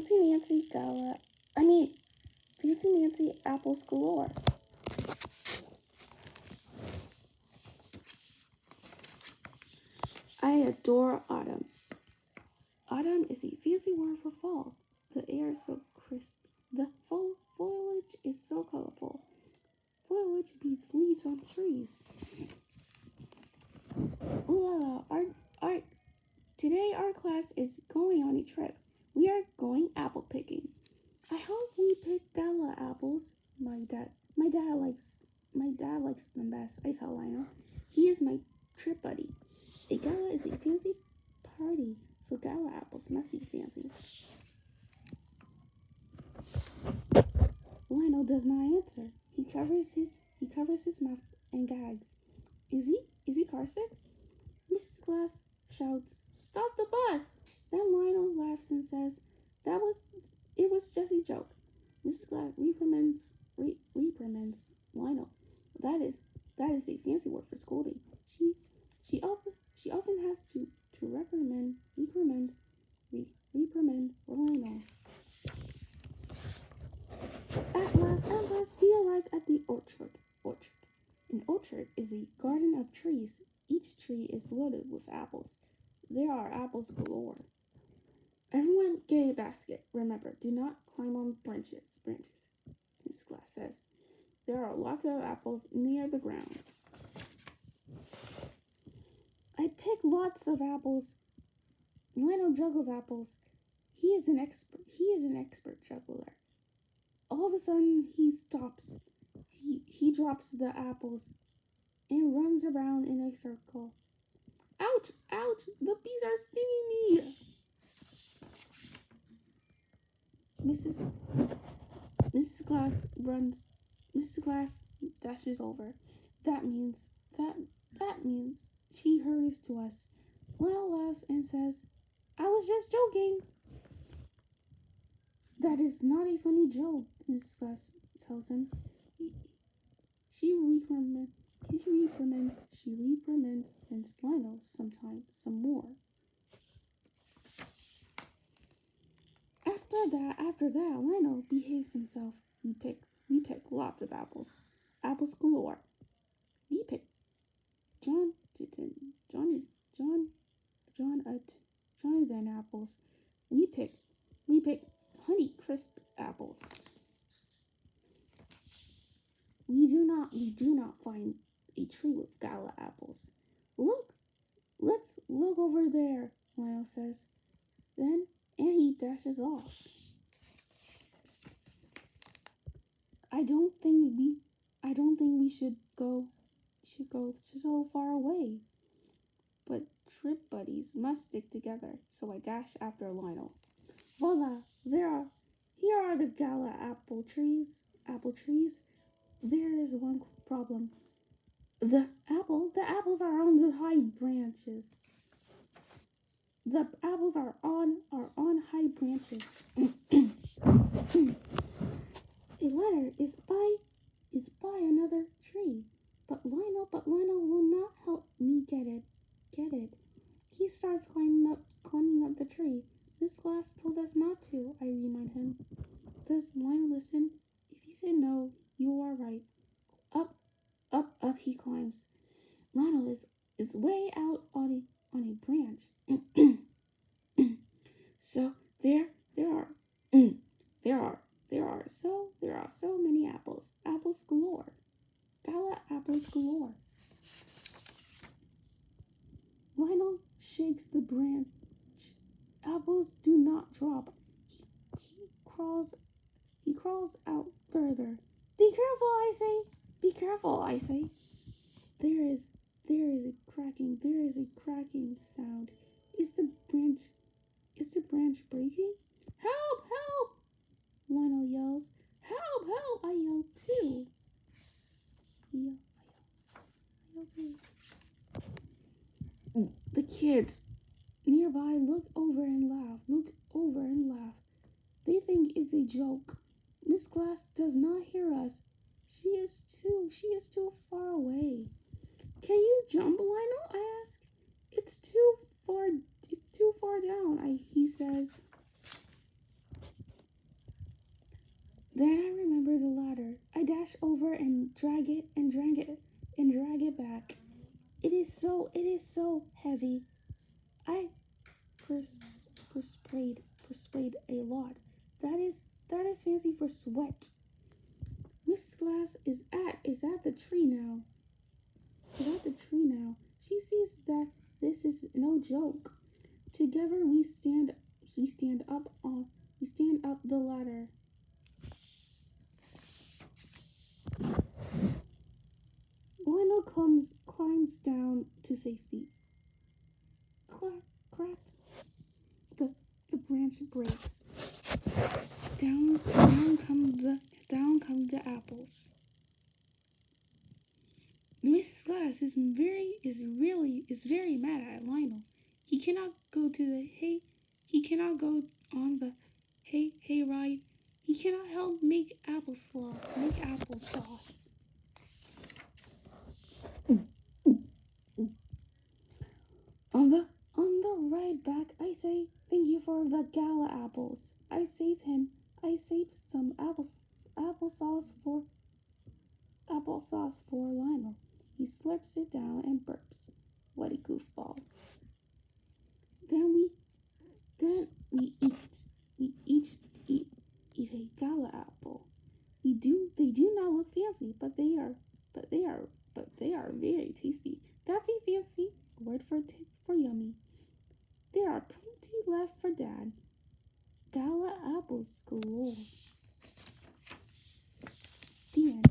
Fancy Nancy Gala. I mean, Fancy Nancy Apples Galore. I adore autumn. Autumn is a fancy word for fall. The air is so crisp. The foliage is so colorful. Foliage beats leaves on trees. Ooh la la, today our class is going on a trip. We are going apple picking. I hope we pick Gala apples. My dad likes them best, I tell Lionel. He is my trip buddy. A gala is a fancy party, so Gala apples must be fancy. Lionel does not answer. He covers his mouth and gags. Is he car sick? Mrs. Glass shouts, "Stop the bus!" Then Lionel laughs and says, It was just a joke." Mrs. Glass reprimands Lionel. That is a fancy word for scolding. She often has to reprimand Lionel. At last, we arrive at the orchard. An orchard is a garden of trees. Each tree is loaded with apples. There are apples galore. Everyone get a basket. Remember, do not climb on branches. Miss Glass says. There are lots of apples near the ground. I pick lots of apples. Lionel juggles apples. He is an expert juggler. All of a sudden, he stops. He drops the apples and runs around in a circle. Ouch! Ouch! The bees are stinging me! Mrs. Glass dashes over. That means she hurries to us. Lionel laughs and says, "I was just joking." "That is not a funny joke," Mrs. Glass tells him. She reprimands Lionel some more. After that, Lionel behaves himself. We pick lots of apples. Apples galore. We pick Jonathan apples. We pick Honey Crisp apples. We do not find a tree with Gala apples. Let's look over there, Lionel says. And he dashes off. I don't think we should go so far away. But trip buddies must stick together, so I dash after Lionel. Voila! Here are the Gala apple trees. There is one problem. The apples are on the high branches. The apples are on high branches. A ladder is by another tree, but Lionel will not help me get it. He starts climbing up the tree. Miss Glass told us not to, I remind him. Does Lionel listen? If he said no, you are right. Up he climbs. Lionel is way out on a branch. So there are so many apples. Apples galore. Gala apples galore. Lionel shakes the branch. Apples do not drop. He crawls out further. Be careful, I say. There is a cracking sound. Is the branch breaking? Help! Lionel yells. Help! I yell too. The kids nearby look over and laugh. They think it's a joke. Miss Glass does not hear us. She is too far away. Can you jump, Lionel? I ask. It's too far down, he says. Then I remember the ladder. I dash over and drag it and drag it and drag it back. It is so heavy. I persplayed a lot. That is fancy for sweat. Mrs. Glass is at the tree now. Is at the tree now. She sees that this is no joke. Together we stand up the ladder. Lionel climbs down to safety. Clack, crack. The the branch breaks. Down come the apples. Mrs. Glass is very mad at Lionel. He cannot go to the hay. He cannot go on the hay ride. He cannot help make applesauce. Make applesauce. On the ride back, I say thank you for the Gala apples. I saved him. I saved some applesauce for Lionel. He slurps it down and burps. What a goofball. Then we then we each eat a Gala apple. They do not look fancy, but they are very tasty. That's a fancy word for yummy. There are plenty left for Dad. Gala apples galore. The end.